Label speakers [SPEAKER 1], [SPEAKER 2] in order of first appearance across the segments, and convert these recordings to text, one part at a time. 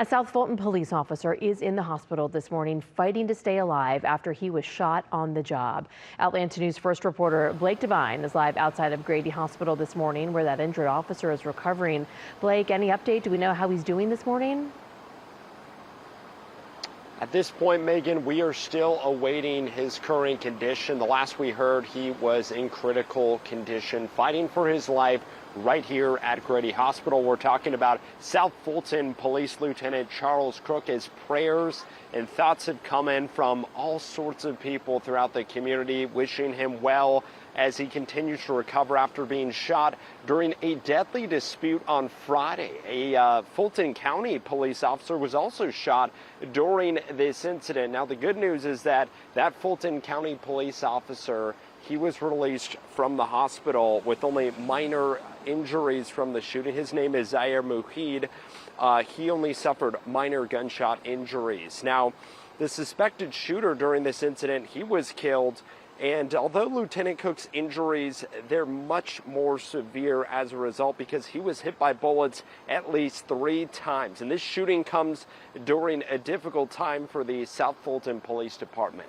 [SPEAKER 1] A South Fulton police officer is in the hospital this morning fighting to stay alive after he was shot on the job. Atlanta News First reporter Blake Devine is live outside of Grady Hospital this morning where that injured officer is recovering. Blake, any update? Do we know how he's doing this morning?
[SPEAKER 2] At this point, Megan, we are still awaiting his current condition. The last we heard, he was in critical condition, fighting for his life right here at Grady Hospital. We're talking about South Fulton Police Lieutenant Charles Cook. His prayers and thoughts have come in from all sorts of people throughout the community, wishing him well as he continues to recover after being shot during a deadly dispute on Friday. A Fulton County police officer was also shot during this incident. Now, the good news is that Fulton County police officer, he was released from the hospital with only minor injuries from the shooting. His name is Zaire Muhid. He only suffered minor gunshot injuries. Now, the suspected shooter during this incident, he was killed. And although Lieutenant Cook's injuries, they're much more severe as a result because he was hit by bullets at least 3 times. And this shooting comes during a difficult time for the South Fulton Police Department.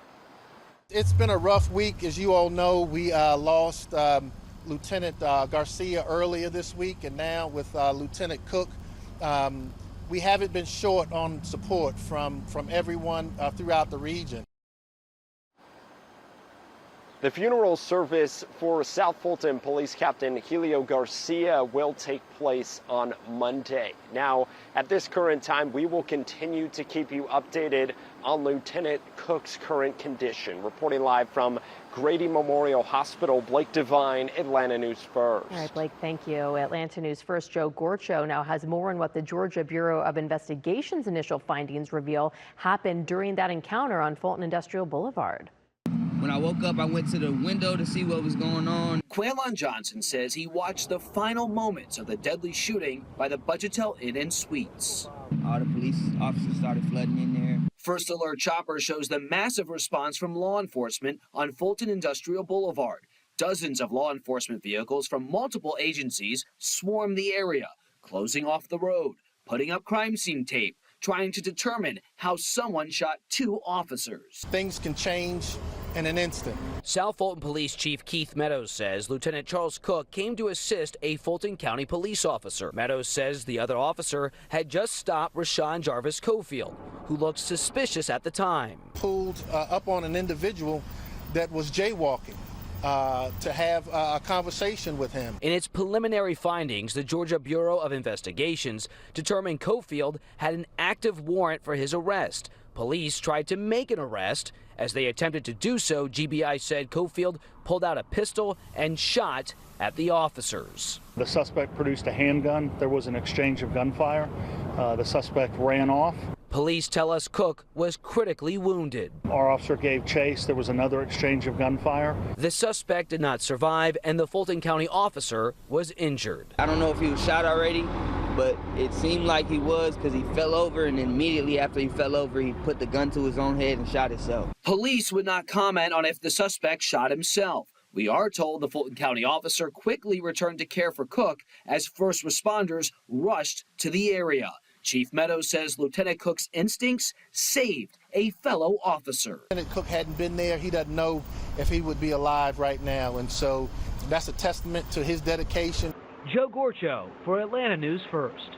[SPEAKER 3] It's been a rough week. As you all know, we lost Lieutenant Garcia earlier this week, and now with Lieutenant Cook, we haven't been short on support from everyone throughout the region.
[SPEAKER 2] The funeral service for South Fulton Police Captain Helio Garcia will take place on Monday. Now, at this current time, we will continue to keep you updated on Lieutenant Cook's current condition. Reporting live from Grady Memorial Hospital, Blake Devine, Atlanta News First.
[SPEAKER 1] All right, Blake, thank you. Atlanta News First Joe Gorcho now has more on what the Georgia Bureau of Investigation's initial findings reveal happened during that encounter on Fulton Industrial Boulevard.
[SPEAKER 4] When I woke up, I went to the window to see what was going on.
[SPEAKER 5] Quaylon Johnson says he watched the final moments of the deadly shooting by the Budgetel Inn & Suites.
[SPEAKER 4] All the police officers started flooding in there.
[SPEAKER 5] First Alert Chopper shows the massive response from law enforcement on Fulton Industrial Boulevard. Dozens of law enforcement vehicles from multiple agencies swarmed the area, closing off the road, putting up crime scene tape, trying to determine how someone shot 2 officers.
[SPEAKER 3] Things can change in an instant.
[SPEAKER 5] South Fulton Police Chief Keith Meadows says Lieutenant Charles Cook came to assist a Fulton County police officer. Meadows says the other officer had just stopped Rashawn Jarvis Cofield, who looked suspicious at the time.
[SPEAKER 3] Pulled up on an individual that was jaywalking to have a conversation with him.
[SPEAKER 5] In its preliminary findings, the Georgia Bureau of Investigations determined Cofield had an active warrant for his arrest. Police tried to make an arrest. As they attempted to do so, GBI said Cofield pulled out a pistol and shot at the officers.
[SPEAKER 6] The suspect produced a handgun. There was an exchange of gunfire. The suspect ran off.
[SPEAKER 5] Police tell us Cook was critically wounded.
[SPEAKER 6] Our officer gave chase. There was another exchange of gunfire.
[SPEAKER 5] The suspect did not survive, and the Fulton County officer was injured.
[SPEAKER 4] I don't know if he was shot already, but it seemed like he was because he fell over, and immediately after he fell over, he put the gun to his own head and shot himself.
[SPEAKER 5] Police would not comment on if the suspect shot himself. We are told the Fulton County officer quickly returned to care for Cook as first responders rushed to the area. Chief Meadows says Lieutenant Cook's instincts saved a fellow officer.
[SPEAKER 3] Lieutenant Cook hadn't been there. He doesn't know if he would be alive right now, and so that's a testament to his dedication.
[SPEAKER 7] Joe Gorcho for Atlanta News First.